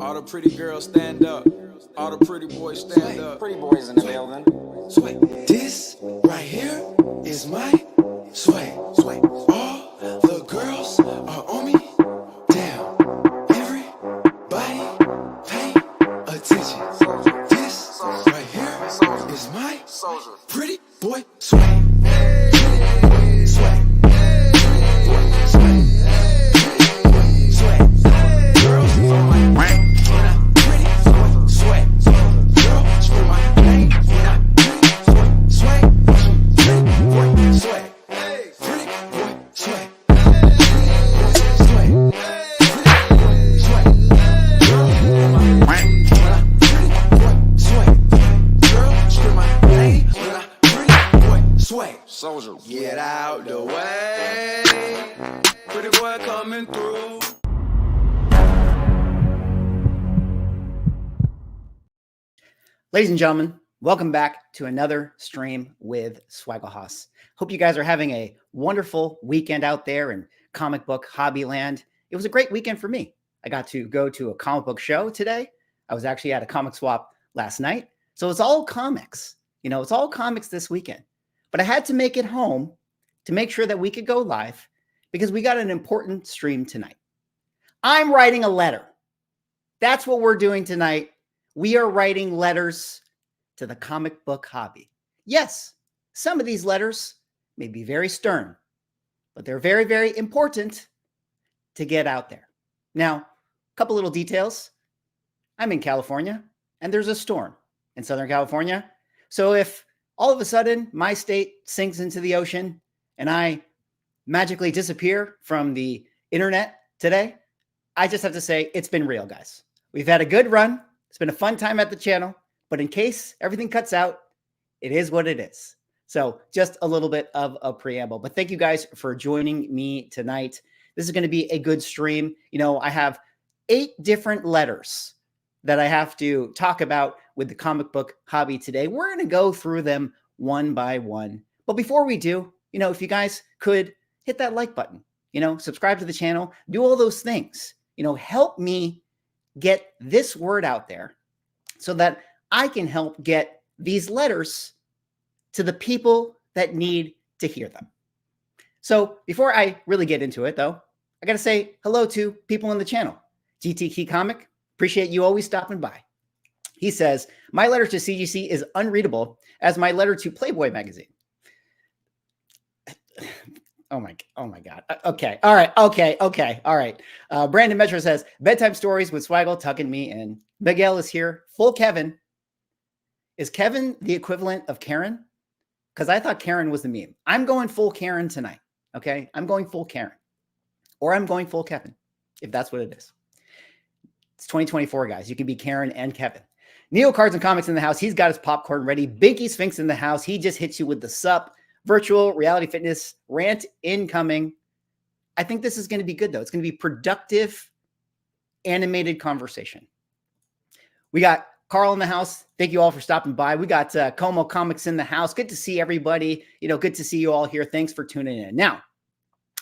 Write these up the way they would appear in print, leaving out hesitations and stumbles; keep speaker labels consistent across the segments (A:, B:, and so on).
A: All the pretty girls stand up. All the pretty boys stand up.
B: Pretty boys in the building.
C: Sway. This right here is my sway. All the girls are on me. Damn. Everybody pay attention. This right here is my pretty boy sway. Sway. Sway. Girls on my brain. Pretty sway. Girl, screw my name. Sway. Pretty boy sway. Pretty boy sway. Sway. Sway. Girl, on my brain. Pretty boy sway. Girl, screw my name. Pretty boy sway.
B: Soldier.
A: Get out the way. Pretty boy coming through.
D: Ladies and gentlemen, welcome back to another stream with Swagglehaus. Hope you guys are having a wonderful weekend out there in comic book hobby land. It was a great weekend for me. I got to go to a comic book show today. I was actually at a comic swap last night. So it's all comics. It's all comics this weekend. But I had to make it home to make sure that we could go live because we got an important stream tonight. I'm writing a letter. That's what we're doing tonight. We are writing letters to the comic book hobby. Yes, some of these letters may be very stern, but they're very, very important to get out there. Now, a couple little details. I'm in California, and there's a storm in Southern California. So if all of a sudden my state sinks into the ocean and I magically disappear from the internet today, I just have to say it's been real, guys. We've had a good run. It's been a fun time at the channel, but in case everything cuts out, it is what it is. So just a little bit of a preamble, but thank you guys for joining me tonight. This is going to be a good stream. I have 8 different letters that I have to talk about with the comic book hobby today. We're going to go through them one by one. But before we do, if you guys could hit that like button, subscribe to the channel, do all those things, help me get this word out there so that I can help get these letters to the people that need to hear them. So before I really get into it, though, I got to say hello to people in the channel. GT Key Comic, appreciate you always stopping by. He says, my letter to CGC is unreadable as my letter to Playboy magazine. Oh my God. Okay. All right. Okay. All right. Brandon Metro says, bedtime stories with Swaggle tucking me in. Miguel is here. Full Kevin. Is Kevin the equivalent of Karen? Because I thought Karen was the meme. I'm going full Karen tonight. Okay. I'm going full Karen. Or I'm going full Kevin, if that's what it is. It's 2024, guys. You can be Karen and Kevin. Neo Cards and Comics in the house. He's got his popcorn ready. Binky Sphinx in the house. He just hits you with the sup. Virtual reality fitness rant incoming. I think this is going to be good, though. It's going to be productive, animated conversation. We got Carl in the house. Thank you all for stopping by. We got Como Comics in the house. Good to see everybody. Good to see you all here. Thanks for tuning in. Now,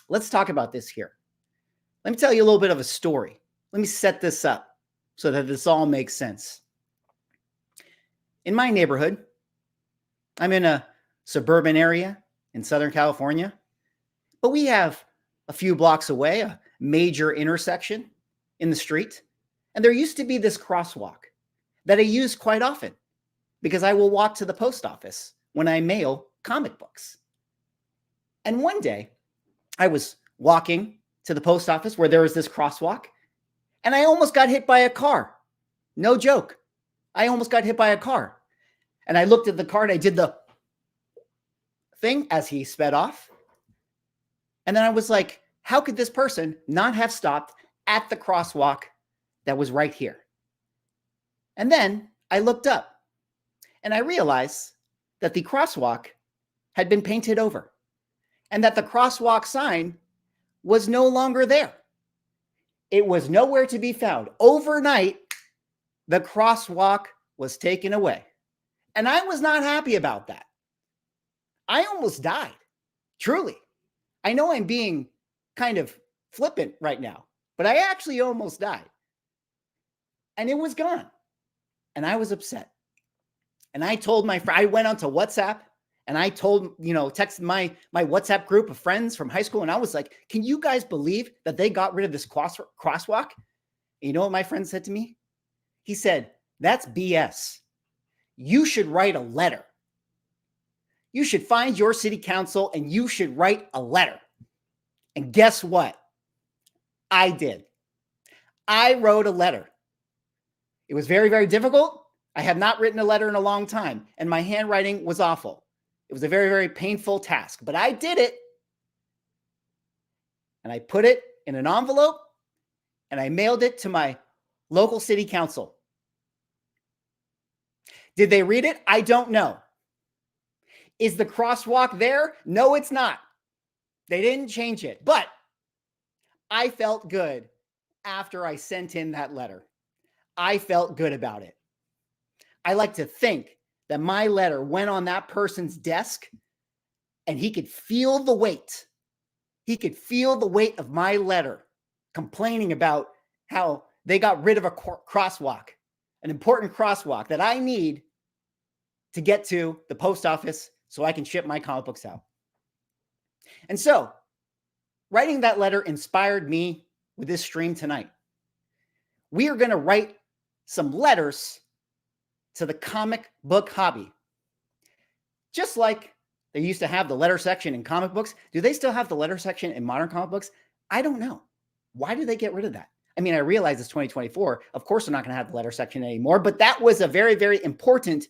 D: let's talk about this here. Let me tell you a little bit of a story. Let me set this up so that this all makes sense. In my neighborhood, I'm in a suburban area in Southern California, but we have a few blocks away, a major intersection in the street. And there used to be this crosswalk that I use quite often because I will walk to the post office when I mail comic books. And one day I was walking to the post office where there was this crosswalk and I almost got hit by a car. No joke. I almost got hit by a car. And I looked at the car and I did the thing as he sped off. And then I was like, how could this person not have stopped at the crosswalk that was right here? And then I looked up and I realized that the crosswalk had been painted over and that the crosswalk sign was no longer there. It was nowhere to be found. Overnight, the crosswalk was taken away. And I was not happy about that. I almost died. Truly. I know I'm being kind of flippant right now, but I actually almost died. And it was gone. And I was upset. And I told my friend, I went onto WhatsApp and I told, texted my WhatsApp group of friends from high school. And I was like, can you guys believe that they got rid of this crosswalk? And you know what my friend said to me? He said, that's BS. You should write a letter. You should find your city council and you should write a letter. And guess what? I did. I wrote a letter. It was very, very difficult. I had not written a letter in a long time, and my handwriting was awful. It was a very, very painful task, but I did it. And I put it in an envelope, and I mailed it to my local city council. Did they read it? I don't know. Is the crosswalk there? No, it's not. They didn't change it, but I felt good after I sent in that letter. I felt good about it. I like to think that my letter went on that person's desk and he could feel the weight. He could feel the weight of my letter complaining about how they got rid of a crosswalk, an important crosswalk that I need to get to the post office so I can ship my comic books out. And so, writing that letter inspired me with this stream tonight. We are going to write some letters to the comic book hobby. Just like they used to have the letter section in comic books. Do they still have the letter section in modern comic books? I don't know. Why did they get rid of that? I mean, I realize it's 2024. Of course, they're not going to have the letter section anymore, but that was a very, very important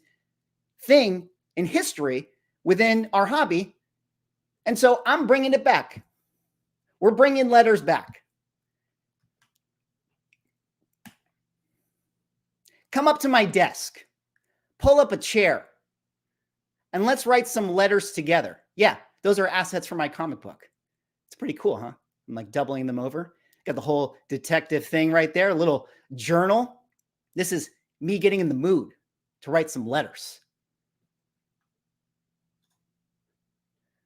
D: thing in history within our hobby. And so I'm bringing it back. We're bringing letters back. Come up to my desk, pull up a chair, and let's write some letters together. Yeah, those are assets for my comic book. It's pretty cool, huh? I'm like doubling them over. Got the whole detective thing right there, a little journal. This is me getting in the mood to write some letters.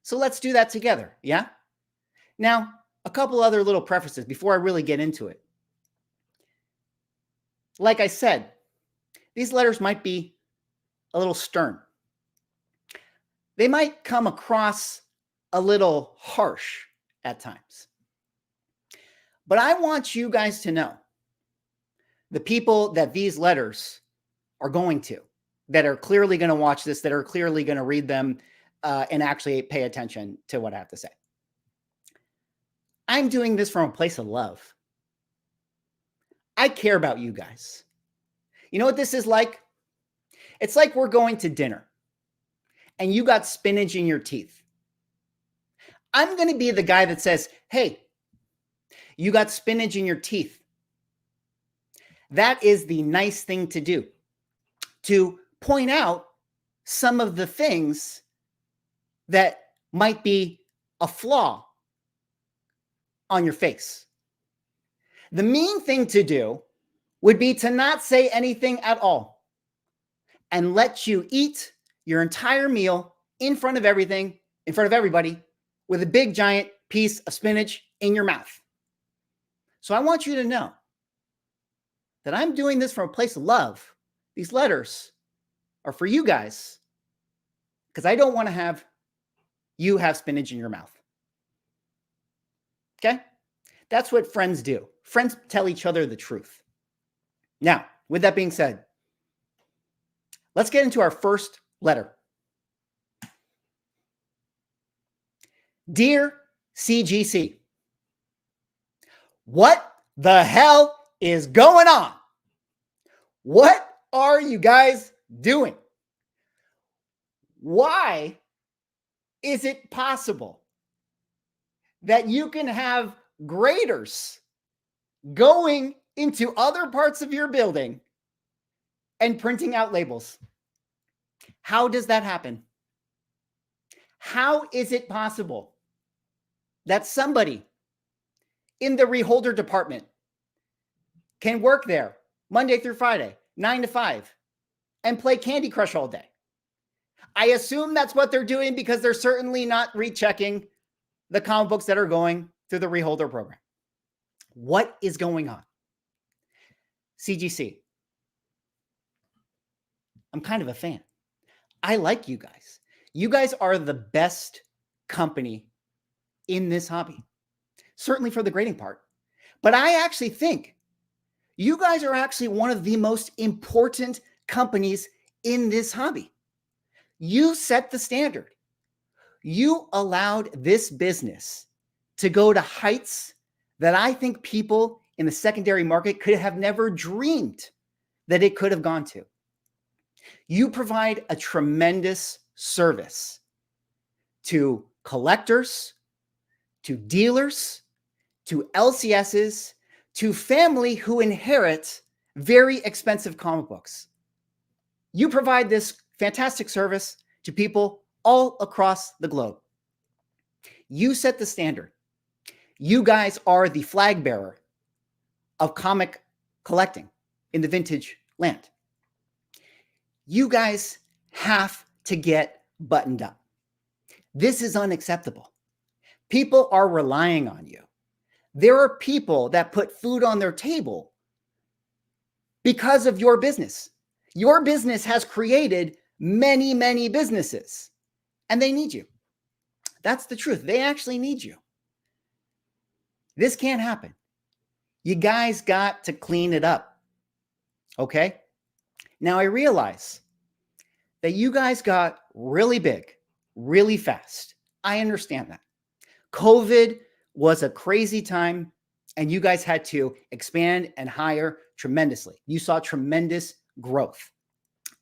D: So let's do that together, yeah? Now, a couple other little prefaces before I really get into it. Like I said, these letters might be a little stern. They might come across a little harsh at times. But I want you guys to know, the people that these letters are going to, that are clearly going to watch this, that are clearly going to read them and actually pay attention to what I have to say. I'm doing this from a place of love. I care about you guys. You know what this is like? It's like we're going to dinner and you got spinach in your teeth. I'm going to be the guy that says, hey, you got spinach in your teeth. That is the nice thing to do, to point out some of the things that might be a flaw on your face. The mean thing to do would be to not say anything at all and let you eat your entire meal in front of everything, in front of everybody, with a big giant piece of spinach in your mouth. So I want you to know that I'm doing this from a place of love. These letters are for you guys because I don't want to have you have spinach in your mouth. Okay? That's what friends do. Friends tell each other the truth. Now, with that being said, let's get into our first letter. Dear CGC, what the hell is going on? What are you guys doing? Why is it possible that you can have graders going into other parts of your building and printing out labels? How does that happen? How is it possible that somebody in the reholder department can work there Monday through Friday, 9 to 5, and play Candy Crush all day? I assume that's what they're doing because they're certainly not rechecking the comic books that are going through the reholder program. What is going on? CGC. I'm kind of a fan. I like you guys. You guys are the best company in this hobby, certainly for the grading part. But I actually think you guys are actually one of the most important companies in this hobby. You set the standard. You allowed this business to go to heights that I think people in the secondary market could have never dreamed that it could have gone to. You provide a tremendous service to collectors, to dealers, to LCSs, to family who inherit very expensive comic books. You provide this fantastic service to people all across the globe. You set the standard. You guys are the flag bearer of comic collecting in the vintage land. You guys have to get buttoned up. This is unacceptable. People are relying on you. There are people that put food on their table because of your business. Your business has created many, many businesses, and they need you. That's the truth. They actually need you. This can't happen. You guys got to clean it up. Okay? Now, I realize that you guys got really big, really fast. I understand that. COVID was a crazy time, and you guys had to expand and hire tremendously. You saw tremendous growth.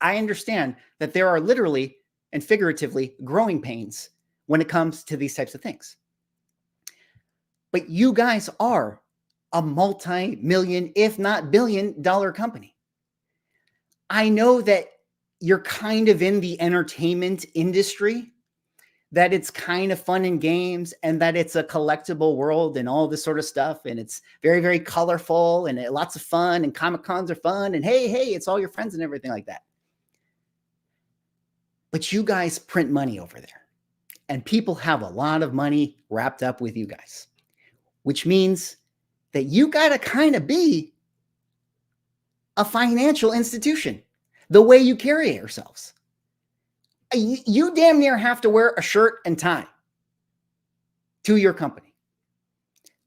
D: I understand that there are literally and figuratively growing pains when it comes to these types of things. But you guys are a multi-million, if not billion-dollar company. I know that you're kind of in the entertainment industry, that it's kind of fun and games, and that it's a collectible world and all this sort of stuff. And it's very, very colorful and lots of fun, and Comic Cons are fun. And hey, it's all your friends and everything like that. But you guys print money over there, and people have a lot of money wrapped up with you guys, which means that you got to kind of be a financial institution the way you carry yourselves. You damn near have to wear a shirt and tie to your company.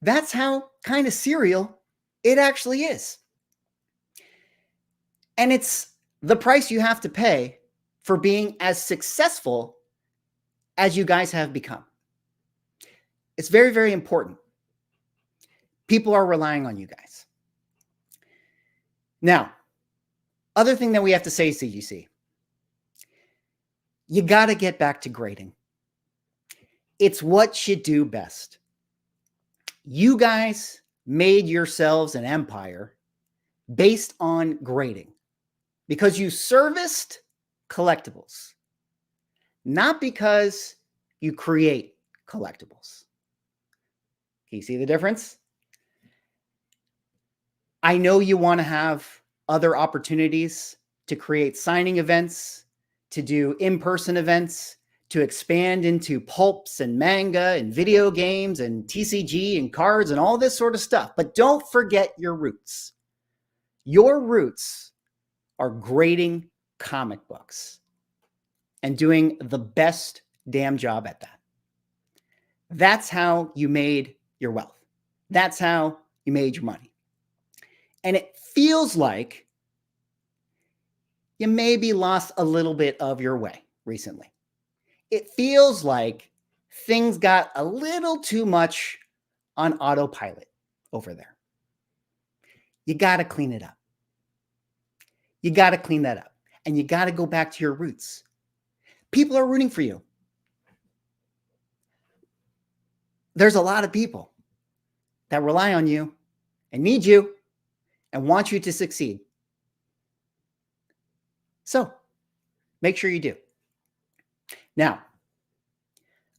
D: That's how kind of serial it actually is. And it's the price you have to pay for being as successful as you guys have become. It's very, very important. People are relying on you guys. Now, other thing that we have to say, CGC, you got to get back to grading. It's what you do best. You guys made yourselves an empire based on grading because you serviced collectibles, not because you create collectibles. Can you see the difference? I know you want to have other opportunities to create signing events, to do in-person events, to expand into pulps and manga and video games and TCG and cards and all this sort of stuff. But don't forget your roots. Your roots are grading comic books and doing the best damn job at that. That's how you made your wealth. That's how you made your money. And it feels like you maybe lost a little bit of your way recently. It feels like things got a little too much on autopilot over there. You got to clean it up. You got to clean that up. And you got to go back to your roots. People are rooting for you. There's a lot of people that rely on you and need you and want you to succeed. So make sure you do. Now,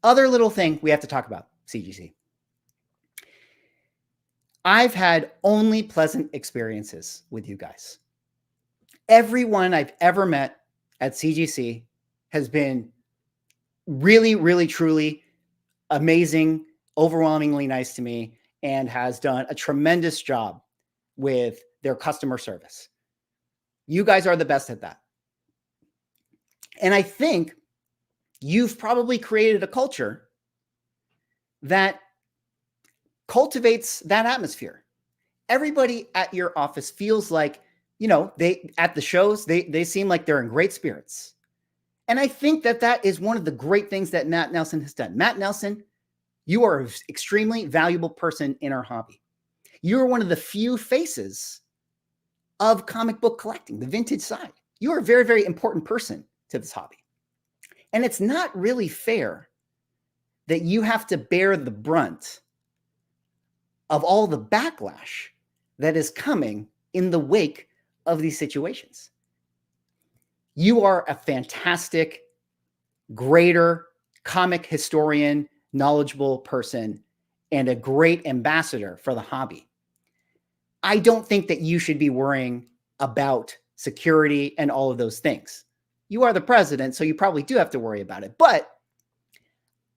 D: other little thing we have to talk about, CGC. I've had only pleasant experiences with you guys. Everyone I've ever met at CGC has been really, really, truly amazing, overwhelmingly nice to me. and has done a tremendous job with their customer service. You guys are the best at that. And I think you've probably created a culture that cultivates that atmosphere. Everybody at your office feels like, they at the shows, they seem like they're in great spirits. And I think that is one of the great things that Matt Nelson has done. Matt Nelson, you are an extremely valuable person in our hobby. You're one of the few faces of comic book collecting, the vintage side. You are a very, very important person to this hobby. And it's not really fair that you have to bear the brunt of all the backlash that is coming in the wake of these situations. You are a fantastic, greater comic historian, knowledgeable person, and a great ambassador for the hobby. I don't think that you should be worrying about security and all of those things. You are the president, so you probably do have to worry about it. But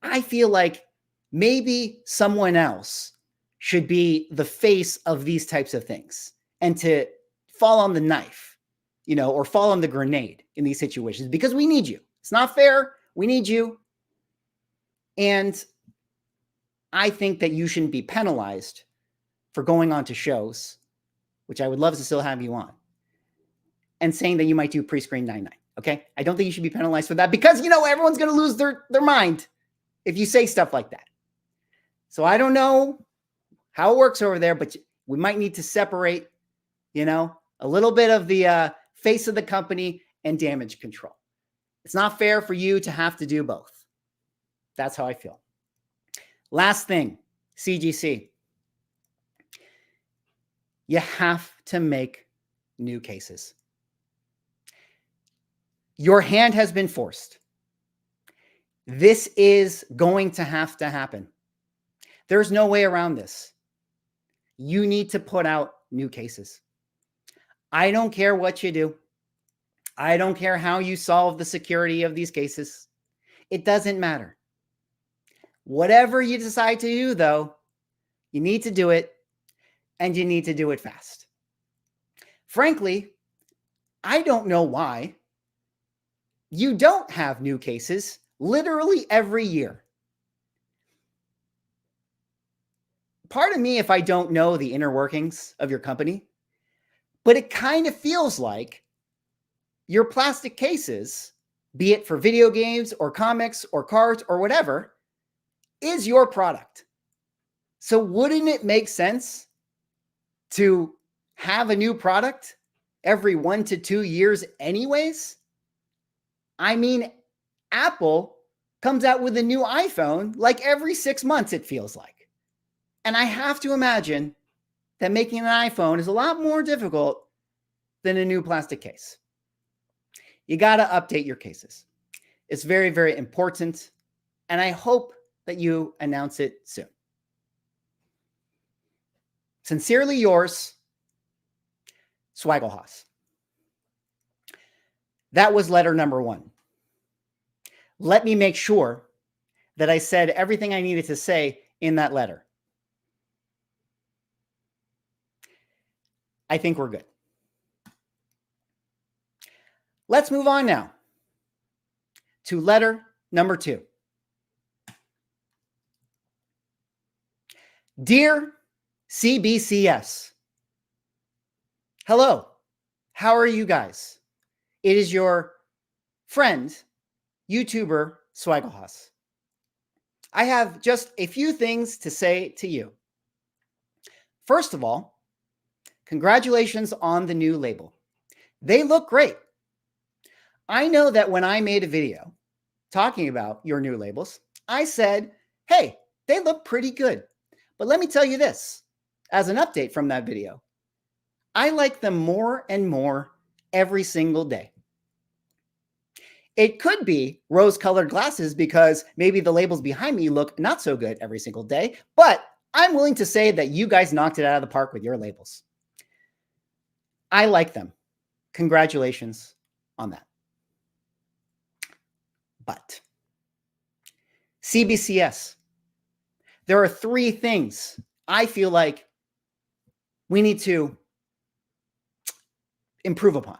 D: I feel like maybe someone else should be the face of these types of things and to fall on the knife, or fall on the grenade in these situations, because we need you. It's not fair. We need you. And I think that you shouldn't be penalized for going on to shows, which I would love to still have you on, and saying that you might do pre-screen 9-9. Okay. I don't think you should be penalized for that, because, everyone's going to lose their mind if you say stuff like that. So I don't know how it works over there, but we might need to separate, a little bit of the face of the company and damage control. It's not fair for you to have to do both. That's how I feel. Last thing, CGC. You have to make new cases. Your hand has been forced. This is going to have to happen. There's no way around this. You need to put out new cases. I don't care what you do. I don't care how you solve the security of these cases. It doesn't matter. Whatever you decide to do, though, you need to do it, and you need to do it fast. Frankly, I don't know why you don't have new cases literally every year. Pardon me if I don't know the inner workings of your company, but it kind of feels like your plastic cases, be it for video games or comics or cards or whatever, is your product. So wouldn't it make sense to have a new product every 1 to 2 years anyways? I mean, Apple comes out with a new iPhone like every 6 months, it feels like. And I have to imagine that making an iPhone is a lot more difficult than a new plastic case. You got to update your cases. It's very, very important. And I hope that you announce it soon. Sincerely yours, Swagglehaus. That was letter number 1. Let me make sure that I said everything I needed to say in that letter. I think we're good. Let's move on now to letter number 2. Dear CBCS, hello, how are you guys? It is your friend, YouTuber Swagglehaus. I have just a few things to say to you. First of all, congratulations on the new label. They look great. I know that when I made a video talking about your new labels, I said, hey, they look pretty good. But let me tell you this, as an update from that video, I like them more and more every single day. It could be rose-colored glasses because maybe the labels behind me look not so good every single day, but I'm willing to say that you guys knocked it out of the park with your labels. I like them. Congratulations on that. But CBCS, there are 3 things I feel like we need to improve upon.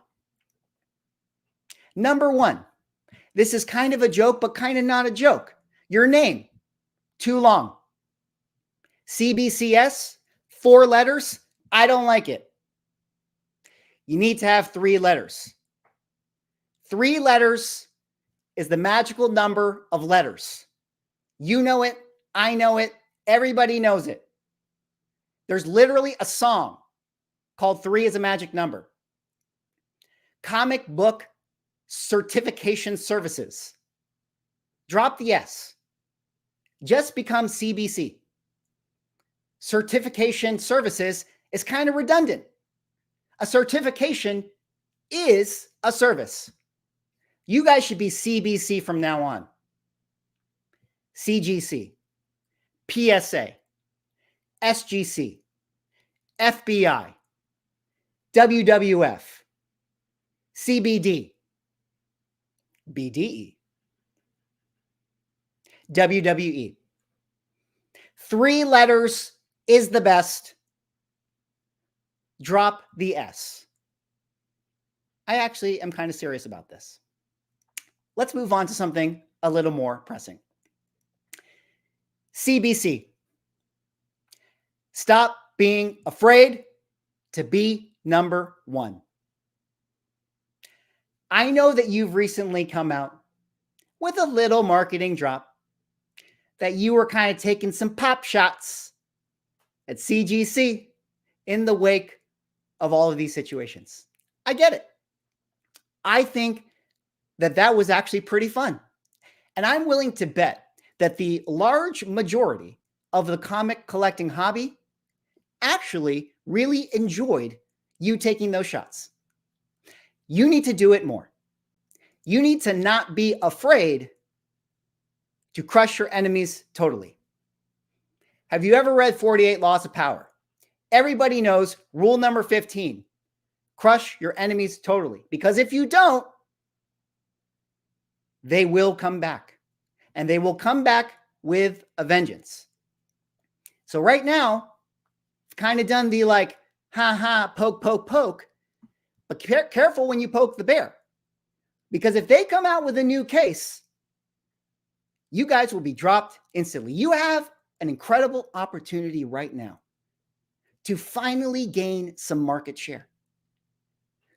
D: Number one, this is kind of a joke, but kind of not a joke. Your name, too long. CBCS, 4 letters. I don't like it. You need to have 3 letters. 3 letters is the magical number of letters. You know it. I know it. Everybody knows it. There's literally a song called 3 is a Magic Number. Comic book certification services. Drop the S. Just become CBC. Certification services is kind of redundant. A certification is a service. You guys should be CBC from now on. CGC, PSA, SGC, FBI, WWF, CBD, BDE, WWE. 3 letters is the best. Drop the S. I actually am kind of serious about this. Let's move on to something a little more pressing. CBC. Stop being afraid to be number 1. I know that you've recently come out with a little marketing drop, that you were kind of taking some pop shots at CGC in the wake of all of these situations. I get it. I think that that was actually pretty fun. And I'm willing to bet that the large majority of the comic collecting hobby actually really enjoyed you taking those shots. You need to do it more. You need to not be afraid to crush your enemies totally. Have you ever read 48 Laws of Power? Everybody knows rule number 15. Crush your enemies totally. Because if you don't, they will come back. And they will come back with a vengeance. So right now, I've kind of done the like, ha ha, poke, poke, poke. But careful when you poke the bear. Because if they come out with a new case, you guys will be dropped instantly. You have an incredible opportunity right now to finally gain some market share.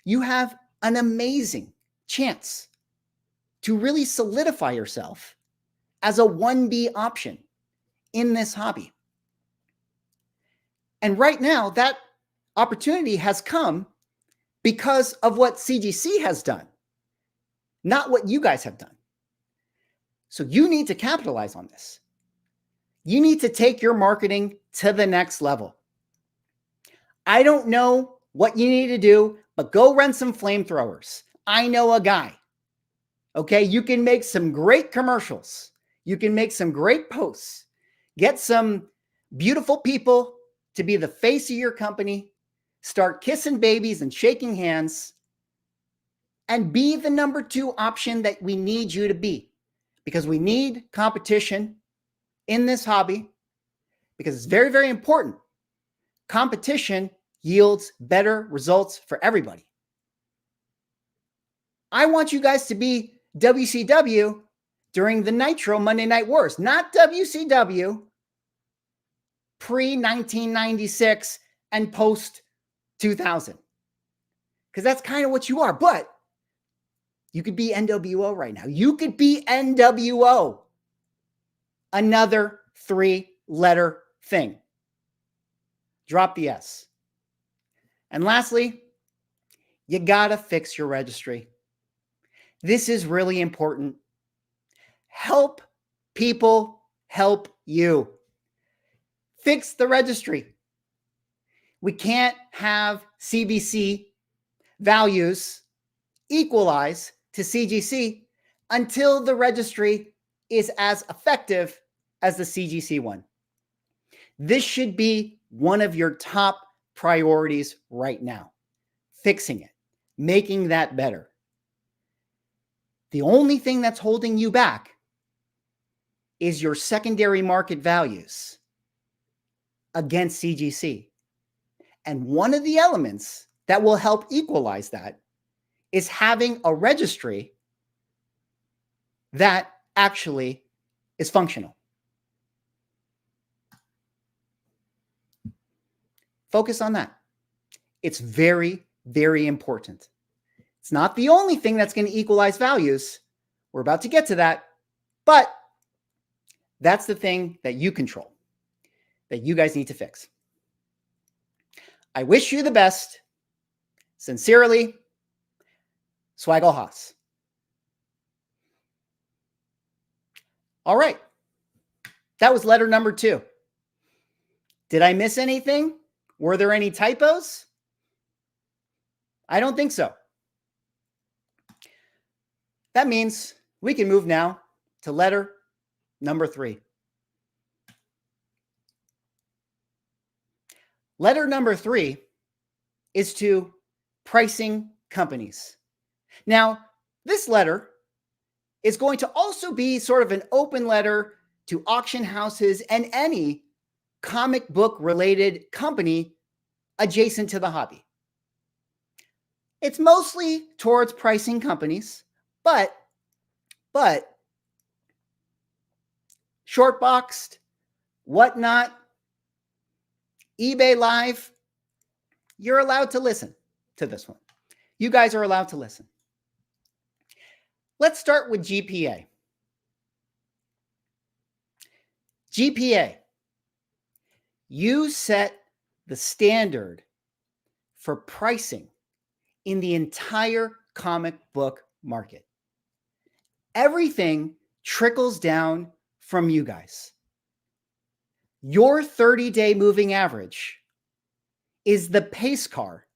D: You have an amazing chance to really solidify yourself as a 1B option in this hobby. And right now, that opportunity has come because of what CGC has done, not what you guys have done. So you need to capitalize on this. You need to take your marketing to the next level. I don't know what you need to do, but go rent some flamethrowers. I know a guy. Okay, you can make some great commercials. You can make some great posts. Get some beautiful people to be the face of your company. Start kissing babies and shaking hands. And be the number 2 option that we need you to be. Because we need competition in this hobby. Because it's very, very important. Competition yields better results for everybody. I want you guys to be WCW during the Nitro Monday Night Wars, not WCW pre-1996 and post-2000. Because that's kind of what you are. But you could be NWO right now. You could be NWO. Another 3-letter thing. Drop the S. And lastly, you gotta fix your registry. This is really important. Help people help you. Fix the registry. We can't have CBC values equalize to CGC until the registry is as effective as the CGC one. This should be one of your top priorities right now. Fixing it, making that better. The only thing that's holding you back is your secondary market values against CGC. And one of the elements that will help equalize that is having a registry that actually is functional. Focus on that. It's very, very important. It's not the only thing that's going to equalize values. We're about to get to that, but that's the thing that you control, that you guys need to fix. I wish you the best. Sincerely, Swagglehaus. All right. That was letter number 2. Did I miss anything? Were there any typos? I don't think so. That means we can move now to letter number 3. Letter number 3 is to pricing companies. Now, this letter is going to also be sort of an open letter to auction houses and any comic book related company adjacent to the hobby. It's mostly towards pricing companies, but Shortboxed, Whatnot, eBay Live, you're allowed to listen to this one. You guys are allowed to listen. Let's start with GPA. GPA, you set the standard for pricing in the entire comic book market. Everything trickles down from you guys. Your 30-day moving average is the pace car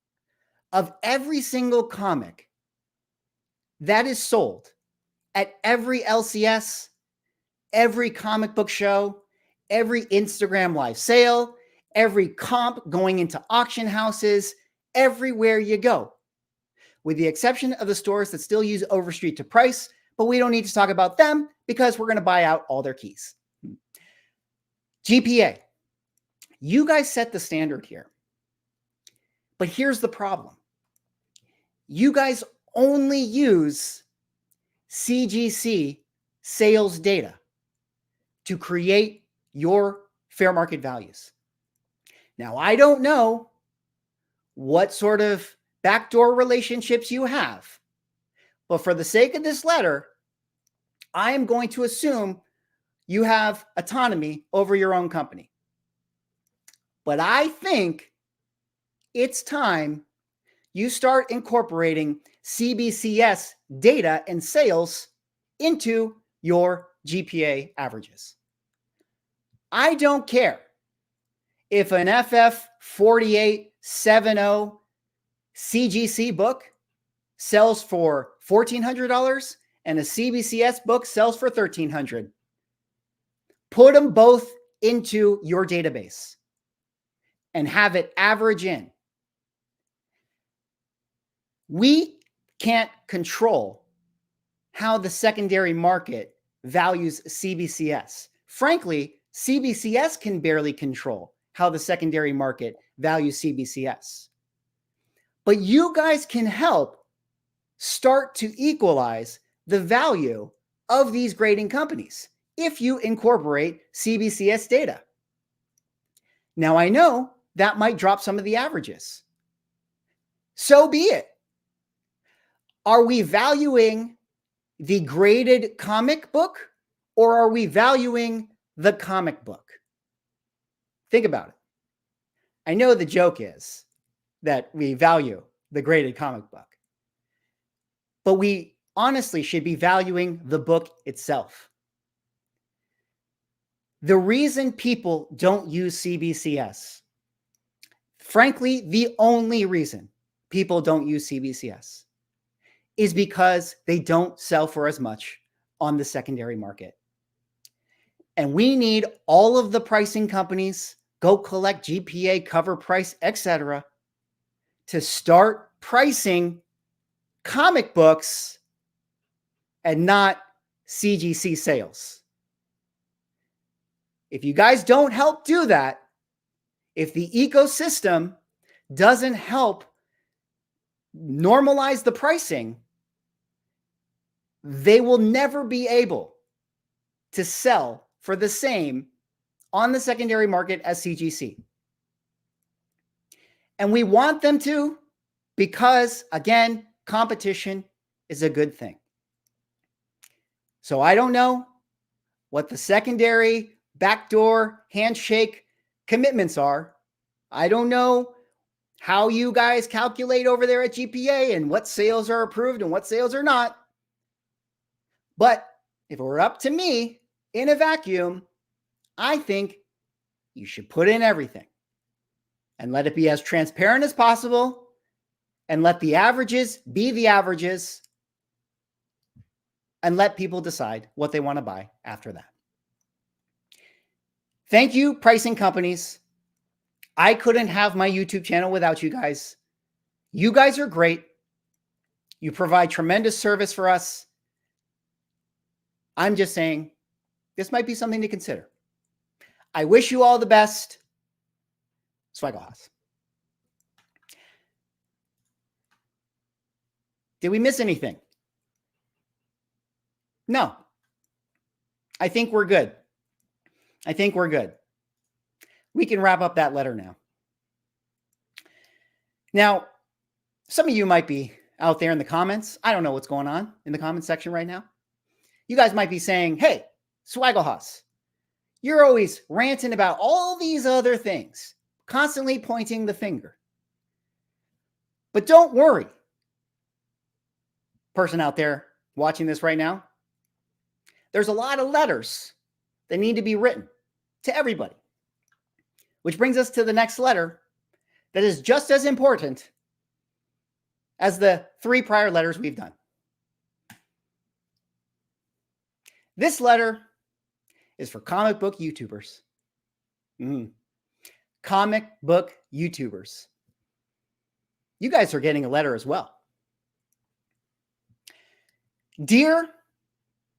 D: of every single comic that is sold at every LCS, every comic book show, every Instagram live sale, every comp going into auction houses, everywhere you go, with the exception of the stores that still use Overstreet to price, but we don't need to talk about them because we're going to buy out all their keys. GPA, you guys set the standard here. But here's the problem. You guys only use CGC sales data to create your fair market values. Now, I don't know what sort of backdoor relationships you have, but for the sake of this letter, I am going to assume you have autonomy over your own company. But I think it's time you start incorporating CBCS data and sales into your GPA averages. I don't care if an FF 4870 CGC book sells for $1,400 and a CBCS book sells for $1,300. Put them both into your database and have it average in. We can't control how the secondary market values CBCS. Frankly, CBCS can barely control how the secondary market values CBCS. But you guys can help start to equalize the value of these grading companies if you incorporate CBCS data. Now, I know that might drop some of the averages. So be it. Are we valuing the graded comic book or are we valuing the comic book? Think about it. I know the joke is that we value the graded comic book, but we honestly should be valuing the book itself. The reason people don't use CBCS, frankly, the only reason people don't use CBCS is because they don't sell for as much on the secondary market. And we need all of the pricing companies, go collect GPA, cover price, etc., to start pricing comic books and not CGC sales. If you guys don't help do that, if the ecosystem doesn't help normalize the pricing, they will never be able to sell for the same on the secondary market as CGC. And we want them to because, again, competition is a good thing. So I don't know what the secondary backdoor handshake commitments are. I don't know how you guys calculate over there at GPA and what sales are approved and what sales are not. But if it were up to me in a vacuum, I think you should put in everything and let it be as transparent as possible and let the averages be the averages and let people decide what they want to buy after that. Thank you, pricing companies. I couldn't have my YouTube channel without you guys. You guys are great. You provide tremendous service for us. I'm just saying this might be something to consider. I wish you all the best. Swagglehaus. Did we miss anything? No. I think we're good. I think we're good. We can wrap up that letter now. Now, some of you might be out there in the comments. I don't know what's going on in the comment section right now. You guys might be saying, hey, Swagglehaus, you're always ranting about all these other things, constantly pointing the finger. But don't worry, person out there watching this right now. There's a lot of letters that need to be written to everybody. Which brings us to the next letter that is just as important as the 3 prior letters we've done. This letter is for comic book YouTubers. Comic book YouTubers. You guys are getting a letter as well. Dear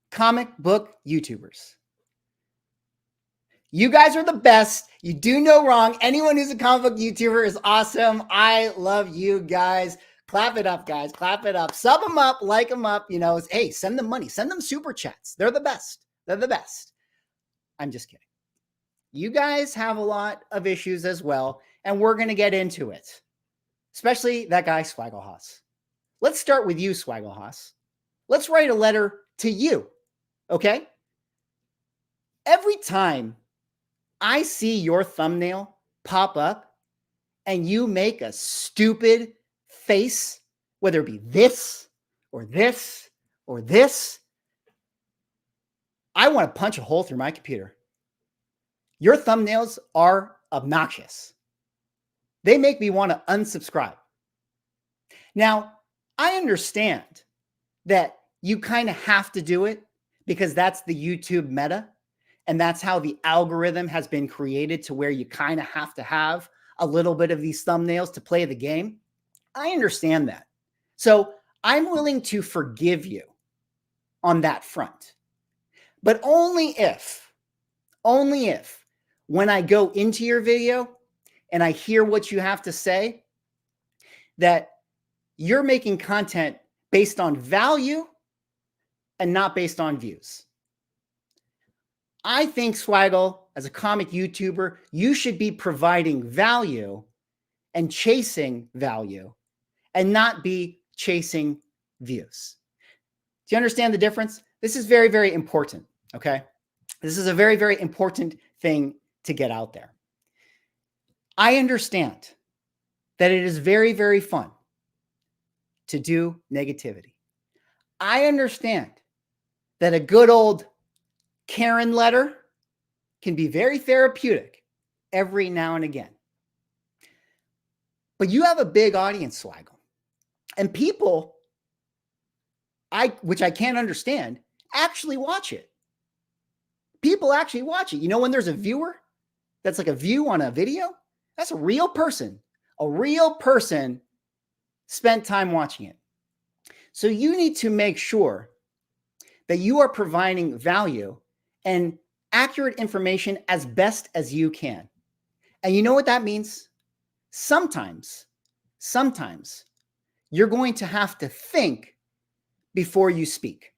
D: comic book YouTubers, you guys are the best. You do no wrong. Anyone who's a comic book YouTuber is awesome. I love you guys. Clap it up, guys. Clap it up. Sub them up. Like them up. You know, hey, send them money. Send them super chats. They're the best. They're the best. I'm just kidding. You guys have a lot of issues as well, and we're going to get into it, especially that guy, Swagglehaus. Let's start with you, Swagglehaus. Let's write a letter to you, okay? Every time I see your thumbnail pop up and you make a stupid face, whether it be this or this or this, I want to punch a hole through my computer. Your thumbnails are obnoxious. They make me want to unsubscribe. Now, I understand that you kind of have to do it because that's the YouTube meta. And that's how the algorithm has been created to where you kind of have to have a little bit of these thumbnails to play the game. I understand that. So I'm willing to forgive you on that front. But only if when I go into your video and I hear what you have to say, that you're making content based on value and not based on views. I think, Swaggle, as a comic YouTuber, you should be providing value and chasing value and not be chasing views. Do you understand the difference? This is very, very important, okay? This is a very, very important thing to get out there. I understand that it is very, very fun to do negativity. I understand that a good old Karen letter can be very therapeutic every now and again. But you have a big audience, Swaggle. And people, which I can't understand, actually watch it. People actually watch it. You know, when there's a viewer that's like a view on a video, that's a real person. A real person spent time watching it. So you need to make sure that you are providing value and accurate information as best as you can. And you know what that means? Sometimes you're going to have to think before you speak.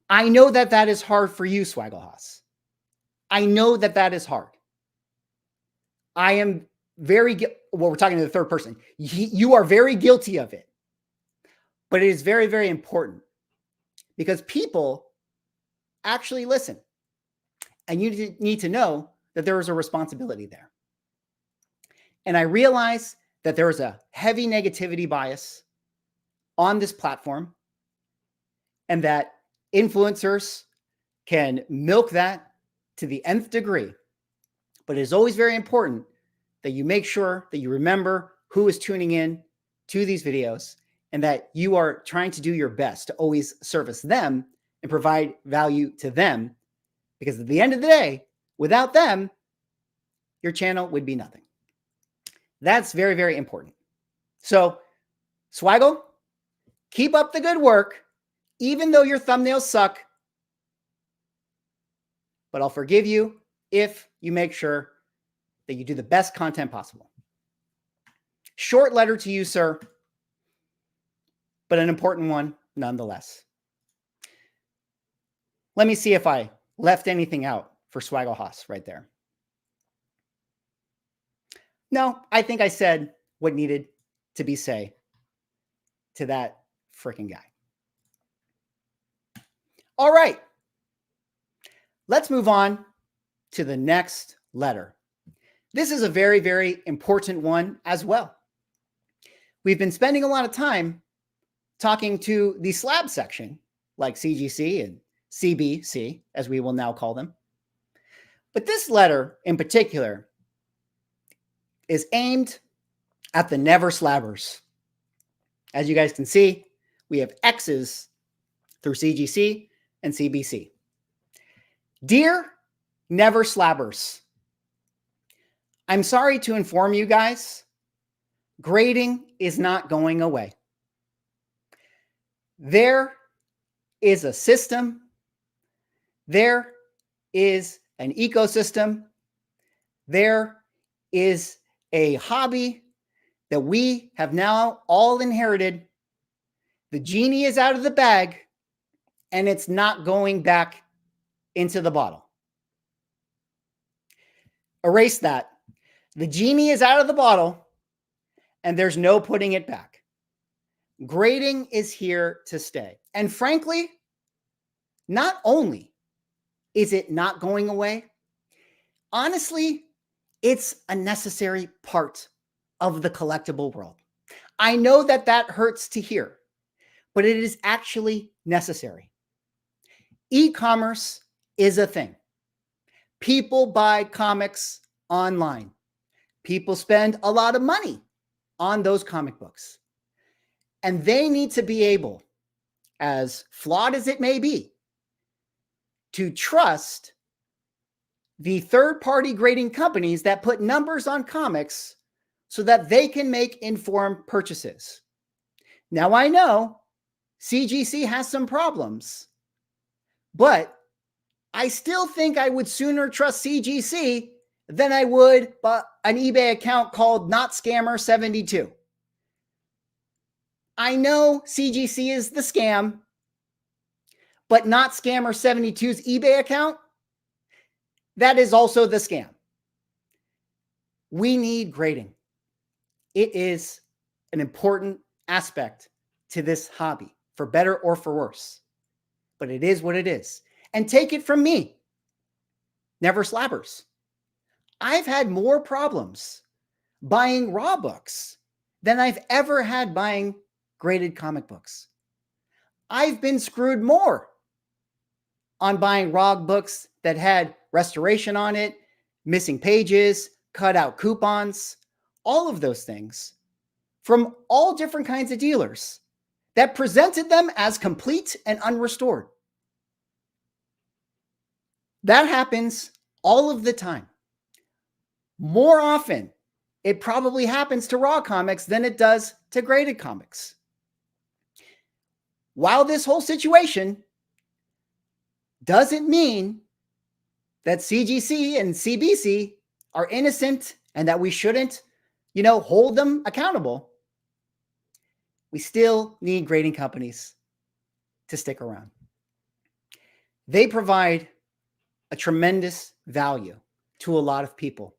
D: I know that that is hard for you, Swagglehaus. I know that that is hard. I am well, we're talking to the third person. You are very guilty of it. But it is very, very important because people actually listen. And you need to know that there is a responsibility there. And I realize that there is a heavy negativity bias on this platform and that influencers can milk that to the nth degree. But it is always very important that you make sure that you remember who is tuning in to these videos and that you are trying to do your best to always service them and provide value to them. Because at the end of the day, without them, your channel would be nothing. That's very, very important. So, Swaggle, keep up the good work, even though your thumbnails suck. But I'll forgive you if you make sure that you do the best content possible. Short letter to you, sir, but an important one nonetheless. Let me see if I left anything out for Swagglehaus right there. No, I think I said what needed to be said to that freaking guy. All right. Let's move on to the next letter. This is a very, very important one as well. We've been spending a lot of time talking to the slab section, like CGC and CBC, as we will now call them. But this letter in particular is aimed at the never slabbers. As you guys can see, we have X's through CGC and CBC. Dear never slabbers, I'm sorry to inform you guys, grading is not going away. There is a system. There is an ecosystem. There is a hobby that we have now all inherited. The genie is out of the bag and it's not going back into the bottle. Erase that. The genie is out of the bottle and there's no putting it back. Grading is here to stay. And frankly, not only is it not going away, honestly, it's a necessary part of the collectible world. I know that that hurts to hear, but it is actually necessary. E-commerce is a thing. People buy comics online. People spend a lot of money on those comic books. And they need to be able, as flawed as it may be, to trust the third-party grading companies that put numbers on comics so that they can make informed purchases. Now, I know CGC has some problems, but I still think I would sooner trust CGC than I would an eBay account called NotScammer72. I know CGC is the scam, but NotScammer72's eBay account, that is also the scam. We need grading. It is an important aspect to this hobby, for better or for worse. But it is what it is. And take it from me, never slabbers. I've had more problems buying raw books than I've ever had buying graded comic books. I've been screwed more on buying raw books that had restoration on it, missing pages, cut out coupons, all of those things from all different kinds of dealers that presented them as complete and unrestored. That happens all of the time. More often, it probably happens to raw comics than it does to graded comics. While this whole situation doesn't mean that CGC and CBC are innocent and that we shouldn't, hold them accountable, we still need grading companies to stick around. They provide a tremendous value to a lot of people.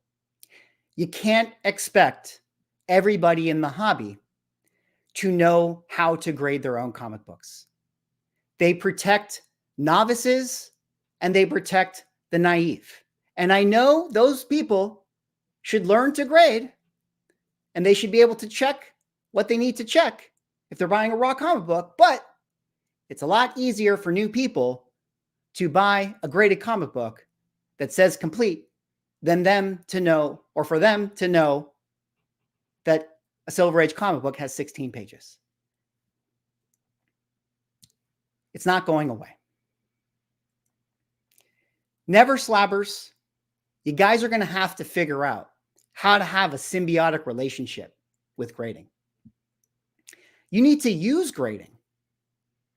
D: You can't expect everybody in the hobby to know how to grade their own comic books. They protect novices and they protect the naive. And I know those people should learn to grade and they should be able to check what they need to check if they're buying a raw comic book, but it's a lot easier for new people to buy a graded comic book that says complete than them to know, or for them to know that a Silver Age comic book has 16 pages. It's not going away. Never Slabbers, you guys are going to have to figure out how to have a symbiotic relationship with grading. You need to use grading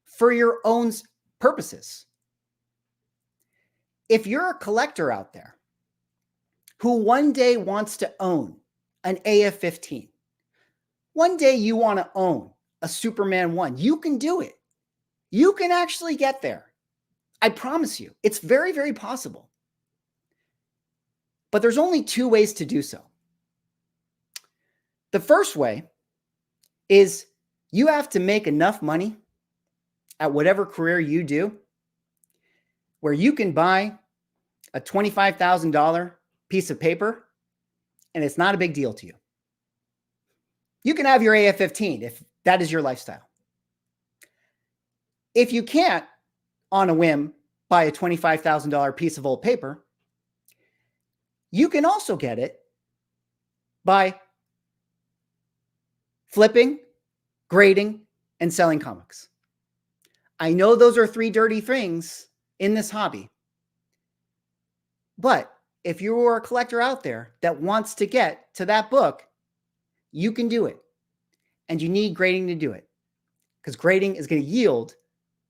D: for your own purposes. If you're a collector out there who one day wants to own an AF-15, one day you want to own a Superman 1, you can do it. You can actually get there. I promise you, it's very, very possible. But there's only two ways to do so. The first way is you have to make enough money at whatever career you do where you can buy a $25,000 piece of paper and it's not a big deal to you. You can have your AF-15 if that is your lifestyle. If you can't, on a whim, buy a $25,000 piece of old paper, you can also get it by flipping, grading, and selling comics. I know those are three dirty things in this hobby, but if you are a collector out there that wants to get to that book, you can do it. And you need grading to do it, because grading is going to yield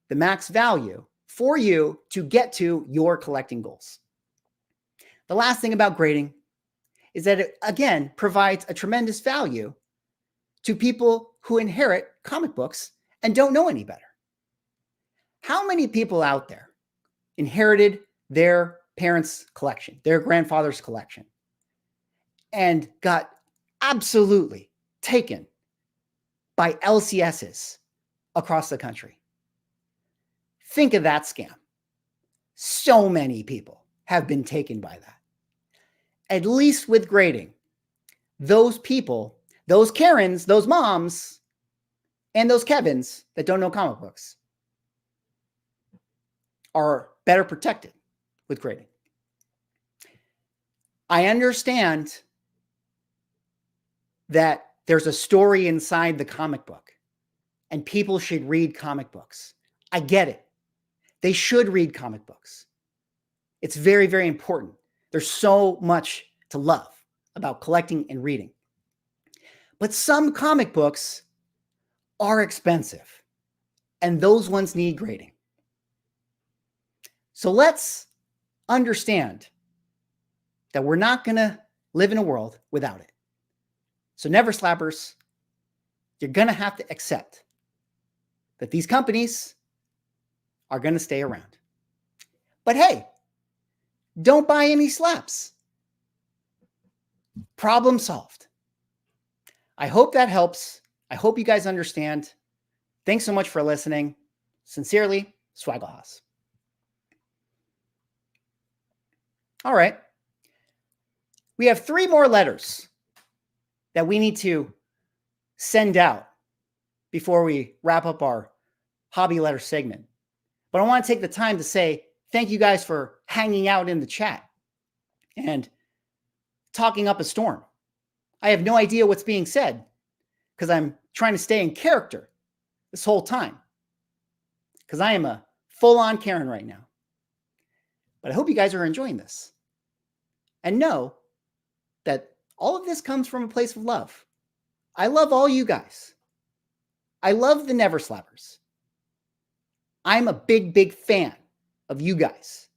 D: the max value for you to get to your collecting goals. The last thing about grading is that it, again, provides a tremendous value to people who inherit comic books and don't know any better. How many people out there inherited their parents' collection, their grandfather's collection, and got absolutely taken by LCSs across the country? Think of that scam. So many people have been taken by that. At least with grading, those people, those Karens, those moms, and those Kevins that don't know comic books are better protected with grading. I understand that there's a story inside the comic book and people should read comic books. I get it. They should read comic books. It's very, very important. There's so much to love about collecting and reading. But some comic books are expensive, and those ones need grading. So let's understand that we're not going to live in a world without it. So never Slabbers, you're going to have to accept that these companies are going to stay around. But hey, don't buy any slaps. Problem solved. I hope that helps. I hope you guys understand. Thanks so much for listening. Sincerely, Swagglehaus. All right. We have 3 more letters that we need to send out before we wrap up our hobby letter segment. But I want to take the time to say thank you guys for hanging out in the chat and talking up a storm. I have no idea what's being said because I'm trying to stay in character this whole time because I am a full-on Karen right now. But I hope you guys are enjoying this and know that all of this comes from a place of love. I love all you guys. I love the Never Slabbers. I'm a big, big fan of you guys.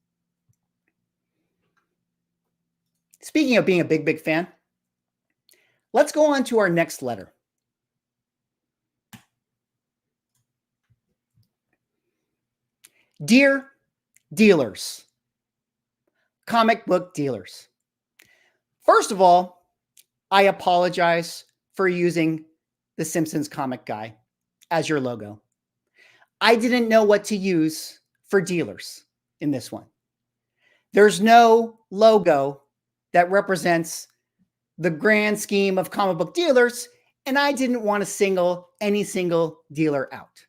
D: Speaking of being a big, big fan, let's go on to our next letter. Dear dealers, comic book dealers. First of all, I apologize for using the Simpsons comic guy as your logo. I didn't know what to use for dealers in this one. There's no logo that represents the grand scheme of comic book dealers, and I didn't want to single any single dealer out.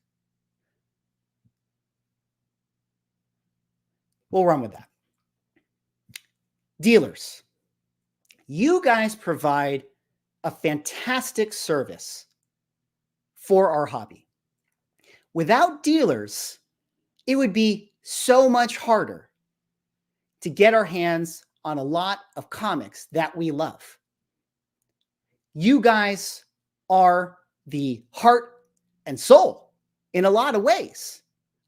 D: We'll run with that. Dealers, you guys provide a fantastic service for our hobby. Without dealers, it would be so much harder to get our hands on a lot of comics that we love. You guys are the heart and soul in a lot of ways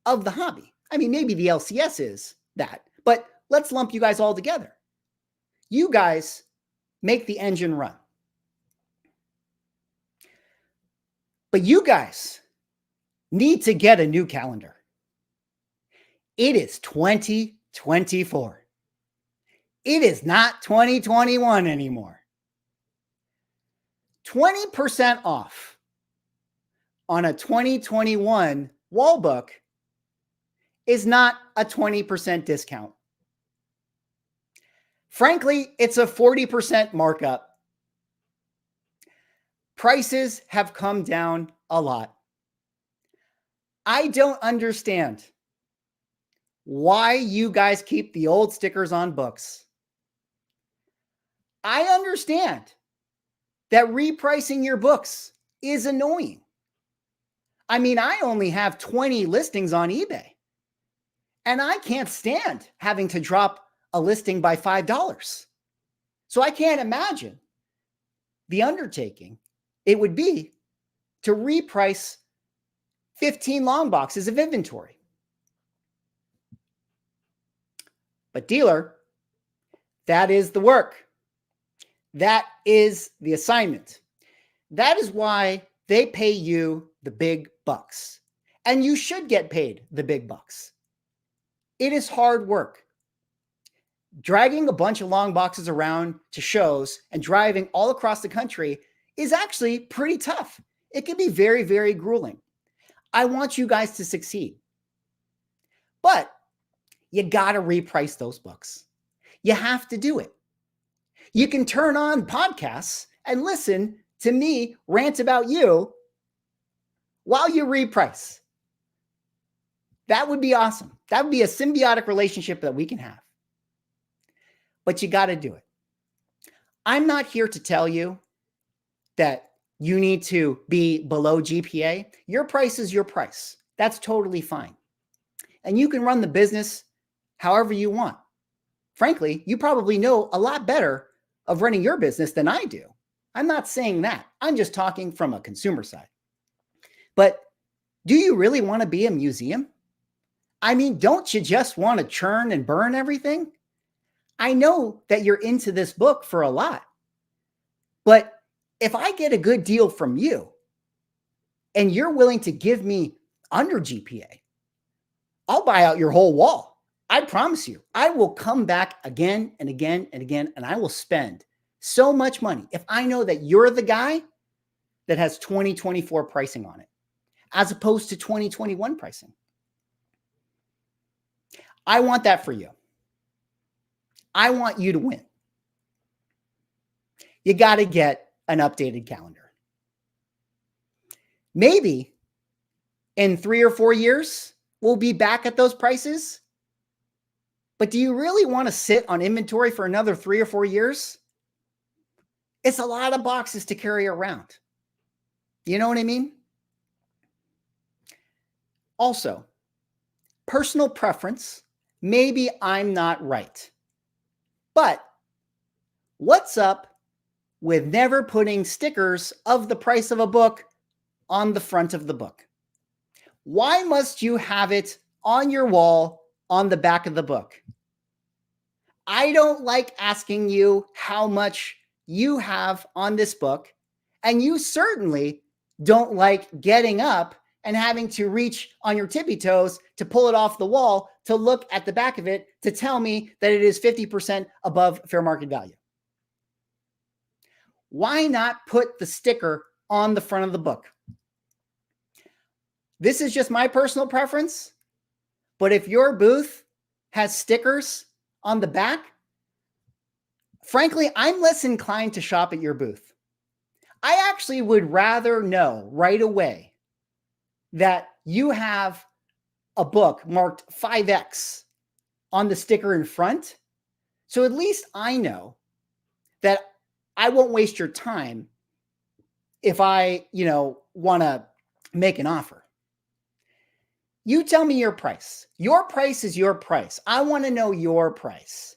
D: of the hobby. I mean, maybe the LCS is that, but let's lump you guys all together. You guys make the engine run. But you guys need to get a new calendar. It is 2024. It is not 2021 anymore. 20% off on a 2021 wall book is not a 20% discount. Frankly, it's a 40% markup. Prices have come down a lot. I don't understand why you guys keep the old stickers on books. I understand that repricing your books is annoying. I mean, I only have 20 listings on eBay, and I can't stand having to drop a listing by $5. So I can't imagine the undertaking it would be to reprice 15 long boxes of inventory. But dealer, that is the work. That is the assignment. That is why they pay you the big bucks. And you should get paid the big bucks. It is hard work. Dragging a bunch of long boxes around to shows and driving all across the country is actually pretty tough. It can be very, very grueling. I want you guys to succeed. But you got to reprice those books. You have to do it. You can turn on podcasts and listen to me rant about you while you reprice. That would be awesome. That would be a symbiotic relationship that we can have. But you got to do it. I'm not here to tell you that you need to be below GPA. Your price is your price. That's totally fine. And you can run the business however you want. Frankly, you probably know a lot better of running your business than I do. I'm not saying that. I'm just talking from a consumer side. But do you really want to be a museum? I mean, don't you just want to churn and burn everything? I know that you're into this book for a lot. But if I get a good deal from you and you're willing to give me under GPA, I'll buy out your whole wall. I promise you, I will come back again and again and again, and I will spend so much money if I know that you're the guy that has 2024 pricing on it, as opposed to 2021 pricing. I want that for you. I want you to win. You got to get an updated calendar. Maybe in 3 or 4 years, we'll be back at those prices. But do you really want to sit on inventory for another 3 or 4 years? It's a lot of boxes to carry around. You know what I mean? Also, personal preference, maybe I'm not right. But what's up with never putting stickers of the price of a book on the front of the book? Why must you have it on your wall on the back of the book? I don't like asking you how much you have on this book, and you certainly don't like getting up and having to reach on your tippy toes to pull it off the wall to look at the back of it to tell me that it is 50% above fair market value. Why not put the sticker on the front of the book? This is just my personal preference, but if your booth has stickers on the back, frankly, I'm less inclined to shop at your booth. I actually would rather know right away that you have a book marked 5X on the sticker in front. So at least I know that I won't waste your time if I, want to make an offer. You tell me your price. Your price is your price. I want to know your price.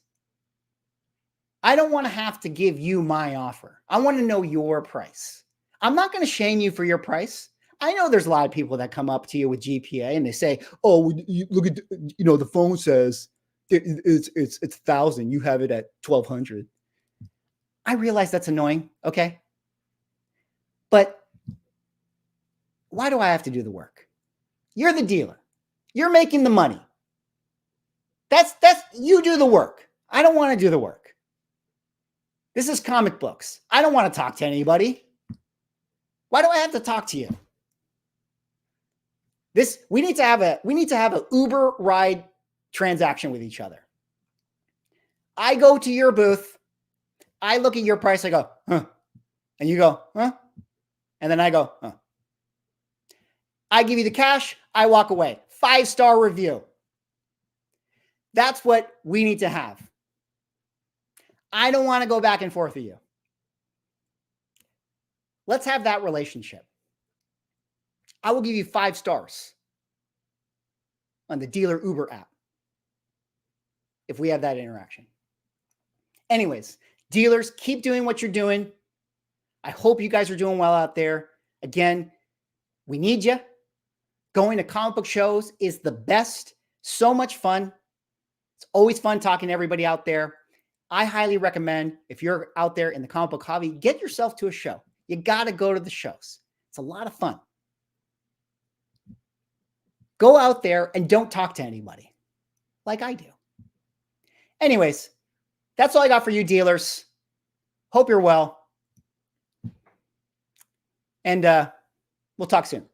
D: I don't want to have to give you my offer. I want to know your price. I'm not going to shame you for your price. I know there's a lot of people that come up to you with GPA and they say, "Oh, look at the phone says it's 1,000. You have it at 1,200." I realize that's annoying, okay? But why do I have to do the work? You're the dealer. You're making the money. That's you do the work. I don't want to do the work. This is comic books. I don't want to talk to anybody. Why do I have to talk to you? We need to have a Uber ride transaction with each other. I go to your booth. I look at your price. I go, huh? And you go, huh? And then I go, huh? I give you the cash. I walk away. 5-star review. That's what we need to have. I don't want to go back and forth with you. Let's have that relationship. I will give you 5 stars on the Dealer Uber app if we have that interaction. Anyways, dealers, keep doing what you're doing. I hope you guys are doing well out there. Again, we need you. Going to comic book shows is the best. So much fun. It's always fun talking to everybody out there. I highly recommend, if you're out there in the comic book hobby, get yourself to a show. You got to go to the shows. It's a lot of fun. Go out there and don't talk to anybody like I do. Anyways, that's all I got for you, dealers. Hope you're well. And we'll talk soon.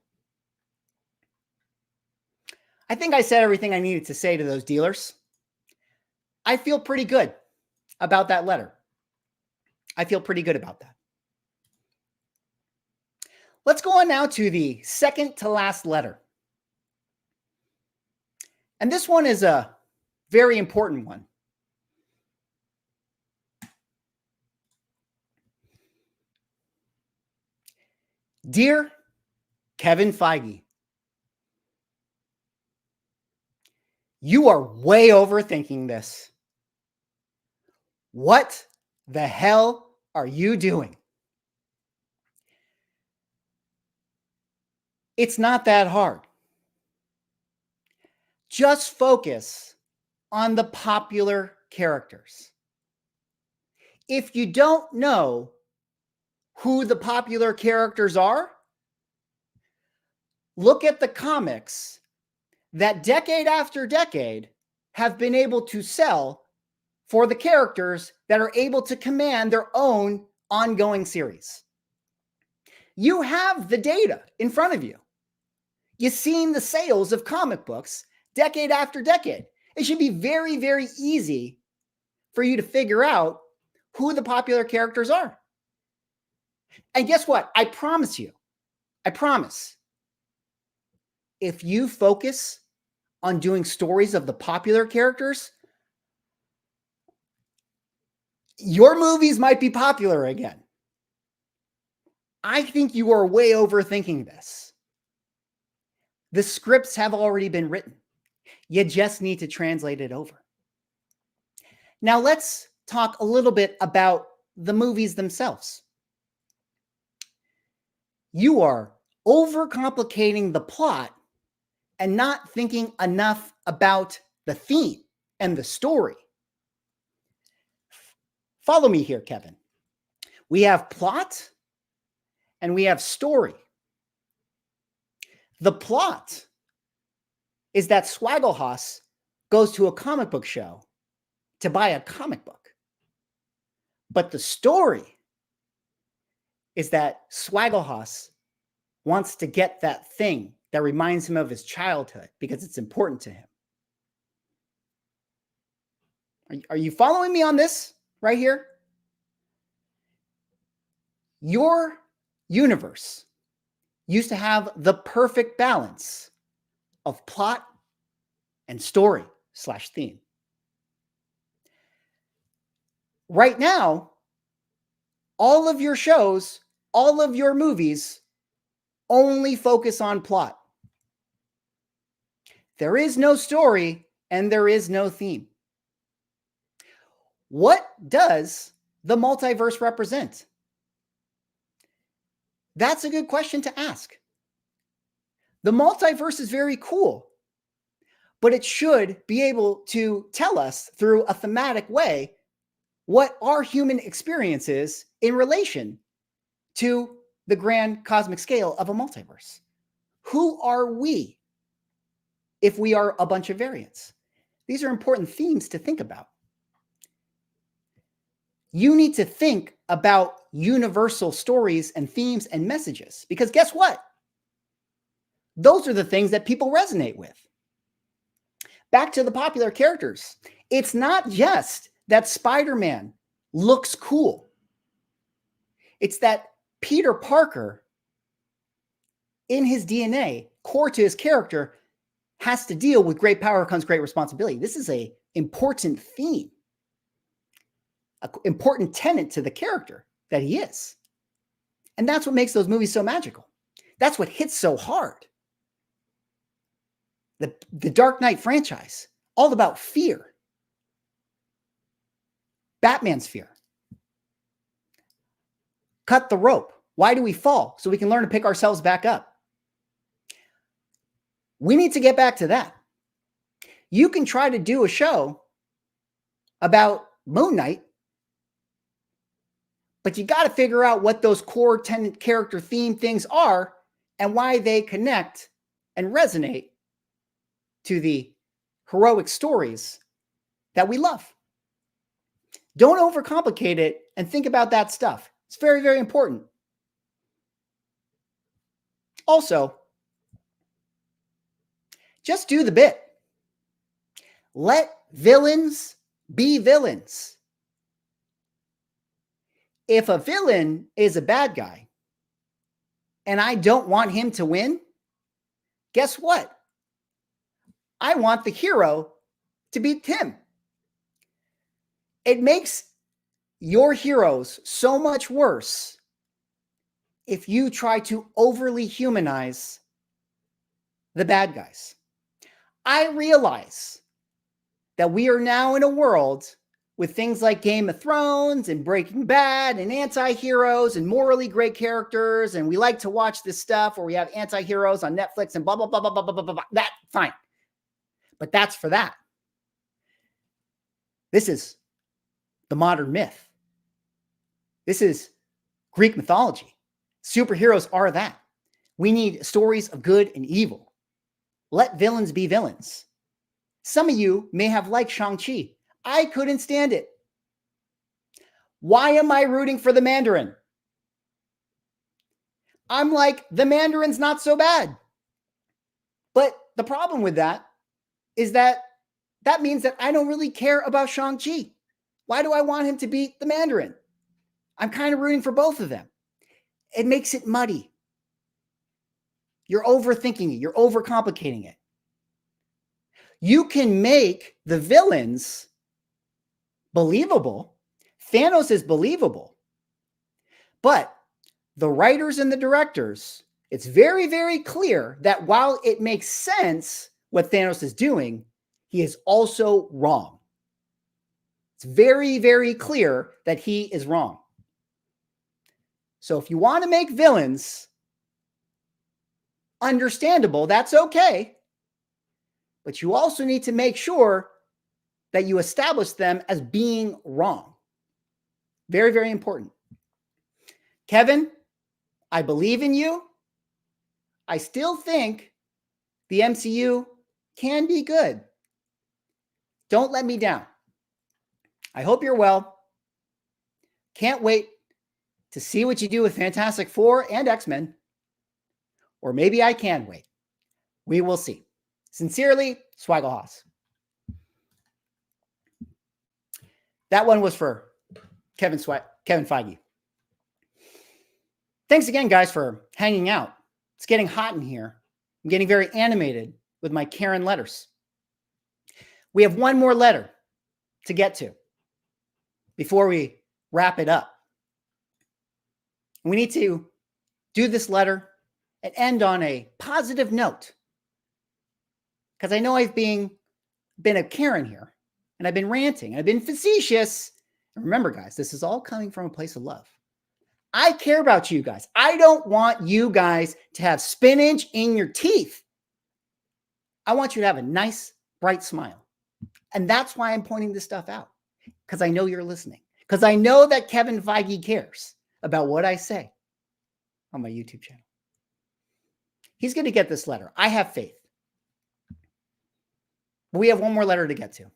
D: I think I said everything I needed to say to those dealers. I feel pretty good about that letter. I feel pretty good about that. Let's go on now to the second to last letter. And this one is a very important one. Dear Kevin Feige, you are way overthinking this. What the hell are you doing? It's not that hard. Just focus on the popular characters. If you don't know who the popular characters are, look at the comics that decade after decade have been able to sell for the characters that are able to command their own ongoing series. You have the data in front of you. You've seen the sales of comic books decade after decade. It should be very, very easy for you to figure out who the popular characters are. And guess what? I promise you, if you focus on doing stories of the popular characters, your movies might be popular again. I think you are way overthinking this. The scripts have already been written. You just need to translate it over. Now let's talk a little bit about the movies themselves. You are overcomplicating the plot and not thinking enough about the theme and the story. Follow me here, Kevin. We have plot and we have story. The plot is that Swagglehaus goes to a comic book show to buy a comic book. But the story is that Swagglehaus wants to get that thing that reminds him of his childhood because it's important to him. Are you following me on this right here? Your universe used to have the perfect balance of plot and story/theme. Right now, all of your shows, all of your movies only focus on plot. There is no story and there is no theme. What does the multiverse represent? That's a good question to ask. The multiverse is very cool, but it should be able to tell us through a thematic way what our human experience is in relation to the grand cosmic scale of a multiverse. Who are we if we are a bunch of variants? These are important themes to think about. You need to think about universal stories and themes and messages, because guess what? Those are the things that people resonate with. Back to the popular characters. It's not just that Spider-Man looks cool. It's that Peter Parker, in his DNA, core to his character, has to deal with great power comes great responsibility. This is an important theme, an important tenet to the character that he is. And that's what makes those movies so magical. That's what hits so hard. The Dark Knight franchise, all about fear. Batman's fear. Cut the rope. Why do we fall? So we can learn to pick ourselves back up. We need to get back to that. You can try to do a show about Moon Knight, but you got to figure out what those core tenet character theme things are and why they connect and resonate to the heroic stories that we love. Don't overcomplicate it and think about that stuff. It's very, very important. Also, just do the bit. Let villains be villains. If a villain is a bad guy and I don't want him to win, guess what? I want the hero to beat him. It makes your heroes so much worse if you try to overly humanize the bad guys. I realize that we are now in a world with things like Game of Thrones and Breaking Bad and anti-heroes and morally great characters, and we like to watch this stuff where we have anti-heroes on Netflix and blah, blah, blah, blah, blah, blah, blah, blah. That's fine. But that's for that. This is the modern myth. This is Greek mythology. Superheroes are that. We need stories of good and evil. Let villains be villains. Some of you may have liked Shang-Chi. I couldn't stand it. Why am I rooting for the Mandarin? I'm like, the Mandarin's not so bad. But the problem with that is that means that I don't really care about Shang-Chi. Why do I want him to beat the Mandarin? I'm kind of rooting for both of them. It makes it muddy. You're overthinking it. You're overcomplicating it. You can make the villains believable. Thanos is believable. But the writers and the directors, it's very, very clear that while it makes sense what Thanos is doing, he is also wrong. It's very, very clear that he is wrong. So if you want to make villains understandable, that's okay. But you also need to make sure that you establish them as being wrong. Very, very important. Kevin, I believe in you. I still think the MCU can be good. Don't let me down. I hope you're well. Can't wait to see what you do with Fantastic Four and X-Men. Or maybe I can wait. We will see. Sincerely, Swagglehaus. That one was for Kevin Feige. Thanks again, guys, for hanging out. It's getting hot in here. I'm getting very animated with my Karen letters. We have one more letter to get to before we wrap it up. We need to do this letter and end on a positive note. Because I know I've been a Karen here, and I've been ranting, I've been facetious. And remember, guys, this is all coming from a place of love. I care about you guys. I don't want you guys to have spinach in your teeth. I want you to have a nice, bright smile. And that's why I'm pointing this stuff out. Because I know you're listening. Because I know that Kevin Feige cares about what I say on my YouTube channel. He's going to get this letter. I have faith. But we have one more letter to get to.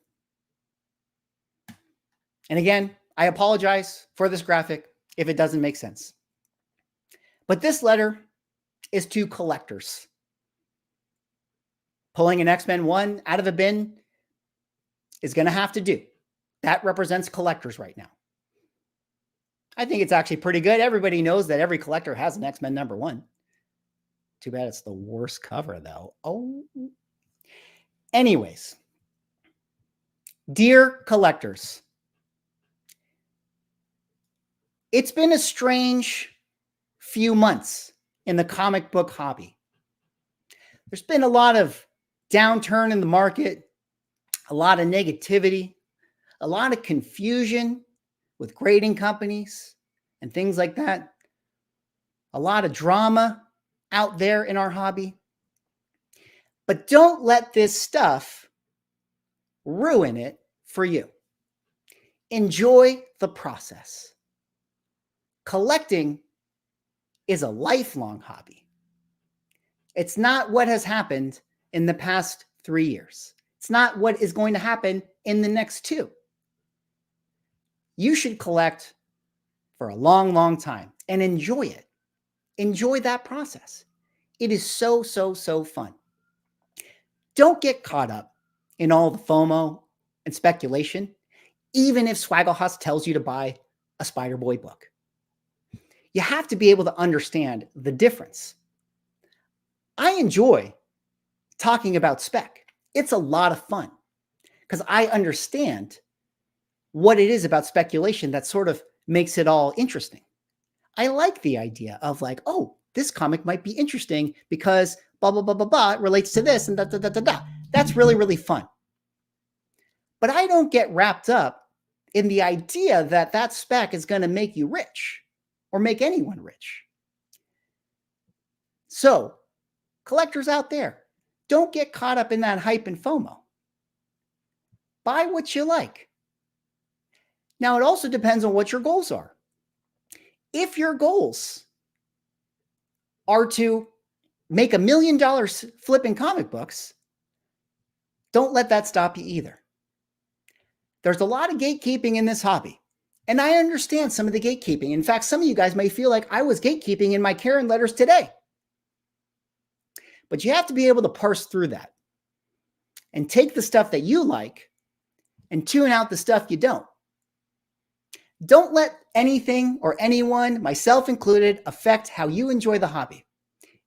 D: And again, I apologize for this graphic if it doesn't make sense. But this letter is to collectors. Pulling an X-Men 1 out of a bin is going to have to do. That represents collectors right now. I think it's actually pretty good. Everybody knows that every collector has an X-Men #1. Too bad it's the worst cover, though. Oh. Anyways, dear collectors, it's been a strange few months in the comic book hobby. There's been a lot of downturn in the market, a lot of negativity, a lot of confusion with grading companies and things like that. A lot of drama out there in our hobby. But don't let this stuff ruin it for you. Enjoy the process. Collecting is a lifelong hobby. It's not what has happened in the past 3 years. It's not what is going to happen in the next 2. You should collect for a long, long time and enjoy it. Enjoy that process. It is so, so, so fun. Don't get caught up in all the FOMO and speculation, even if Swagglehaus tells you to buy a Spider-Boy book. You have to be able to understand the difference. I enjoy talking about Spec. It's a lot of fun because I understand what it is about speculation that sort of makes it all interesting. I like the idea of like, oh, this comic might be interesting because blah, blah, blah, blah, blah, it relates to this and da, da, da, da, da. That's really, really fun. But I don't get wrapped up in the idea that that Spec is going to make you rich or make anyone rich. So, collectors out there, don't get caught up in that hype and FOMO. Buy what you like. Now, it also depends on what your goals are. If your goals are to make $1 million flipping comic books, don't let that stop you either. There's a lot of gatekeeping in this hobby. And I understand some of the gatekeeping. In fact, some of you guys may feel like I was gatekeeping in my Karen letters today. But you have to be able to parse through that and take the stuff that you like and tune out the stuff you don't. Don't let anything or anyone, myself included, affect how you enjoy the hobby.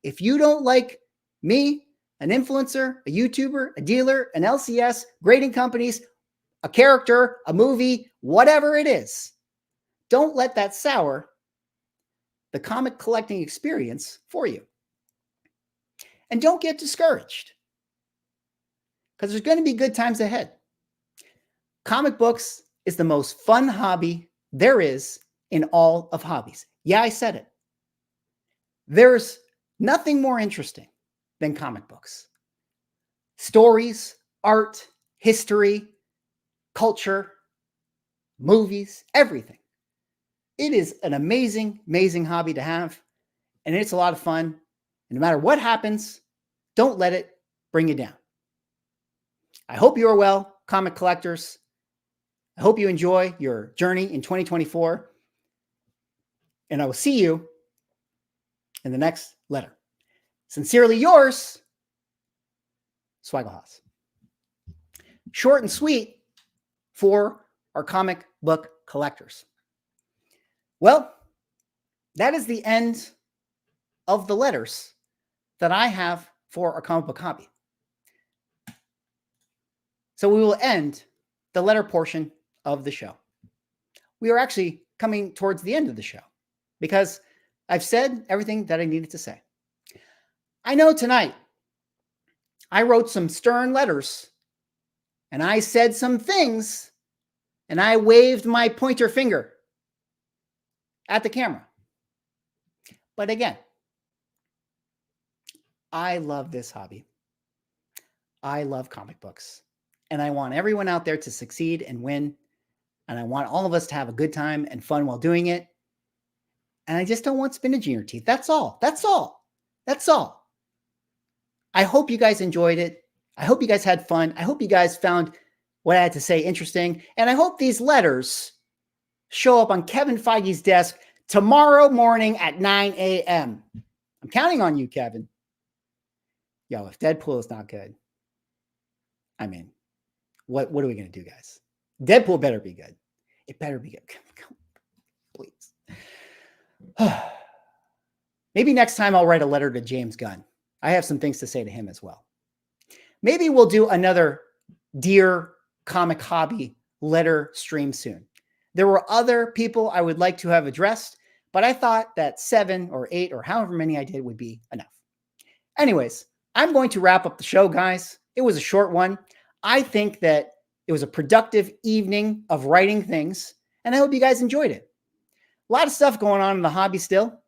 D: If you don't like me, an influencer, a YouTuber, a dealer, an LCS, grading companies, a character, a movie, whatever it is, don't let that sour the comic collecting experience for you. And don't get discouraged because there's going to be good times ahead. Comic books is the most fun hobby there is in all of hobbies. Yeah, I said it. There's nothing more interesting than comic books. Stories, art, history, culture, movies, everything. It is an amazing, amazing hobby to have. And it's a lot of fun. And no matter what happens, don't let it bring you down. I hope you are well, comic collectors. I hope you enjoy your journey in 2024. And I will see you in the next letter. Sincerely yours, Swagglehaus. Short and sweet for our comic book collectors. Well, that is the end of the letters that I have for our comic book hobby. So we will end the letter portion of the show. We are actually coming towards the end of the show because I've said everything that I needed to say. I know tonight I wrote some stern letters and I said some things and I waved my pointer finger at the camera. But again, I love this hobby. I love comic books. And I want everyone out there to succeed and win. And I want all of us to have a good time and fun while doing it. And I just don't want spinach in your teeth. That's all. That's all. That's all. I hope you guys enjoyed it. I hope you guys had fun. I hope you guys found what I had to say interesting. And I hope these letters show up on Kevin Feige's desk tomorrow morning at 9 a.m. I'm counting on you, Kevin. Yo, if Deadpool is not good, I mean, what are we going to do, guys? Deadpool better be good. It better be good. Please. Maybe next time I'll write a letter to James Gunn. I have some things to say to him as well. Maybe we'll do another Dear Comic Hobby letter stream soon. There were other people I would like to have addressed, but I thought that 7 or 8 or however many I did would be enough. Anyways, I'm going to wrap up the show, guys. It was a short one. I think that it was a productive evening of writing things, and I hope you guys enjoyed it. A lot of stuff going on in the hobby still.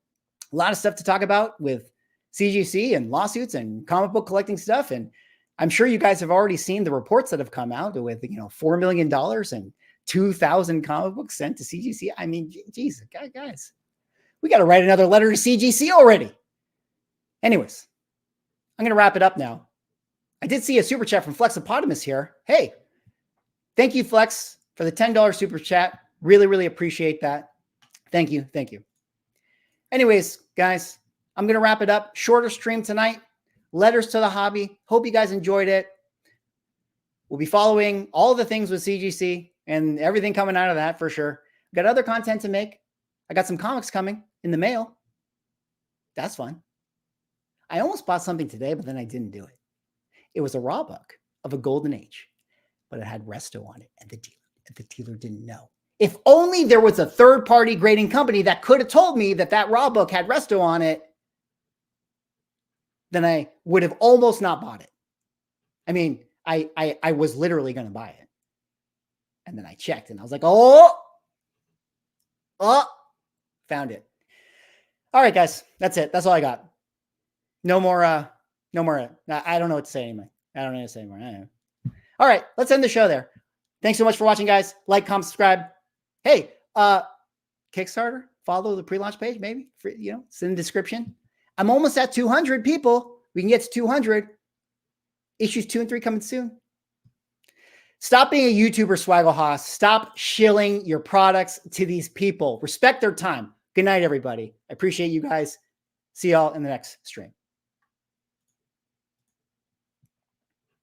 D: A lot of stuff to talk about with CGC and lawsuits and comic book collecting stuff. And I'm sure you guys have already seen the reports that have come out with, $4 million and 2,000 comic books sent to CGC. I mean, geez, guys, we got to write another letter to CGC already. Anyways, I'm going to wrap it up now. I did see a super chat from Flexopotamus here. Hey, thank you, Flex, for the $10 super chat. Really, really appreciate that. Thank you. Thank you. Anyways, guys, I'm going to wrap it up. Shorter stream tonight. Letters to the hobby. Hope you guys enjoyed it. We'll be following all the things with CGC and everything coming out of that for sure. Got other content to make. I got some comics coming in the mail. That's fun. I almost bought something today, but then I didn't do it. It was a raw book of a golden age, but it had resto on it, and the dealer didn't know. If only there was a third-party grading company that could have told me that that raw book had resto on it, then I would have almost not bought it. I mean, I was literally going to buy it. And then I checked and I was like, oh, found it. All right, guys, that's it. That's all I got. No more. I don't know what to say anymore. I don't know what to say anymore. All right, let's end the show there. Thanks so much for watching, guys. Like, comment, subscribe. Hey, Kickstarter, follow the pre-launch page, maybe. It's in the description. I'm almost at 200 people. We can get to 200. Issues 2 and 3 coming soon. Stop being a YouTuber, Swagglehaus. Stop shilling your products to these people. Respect their time. Good night, everybody. I appreciate you guys. See y'all in the next stream.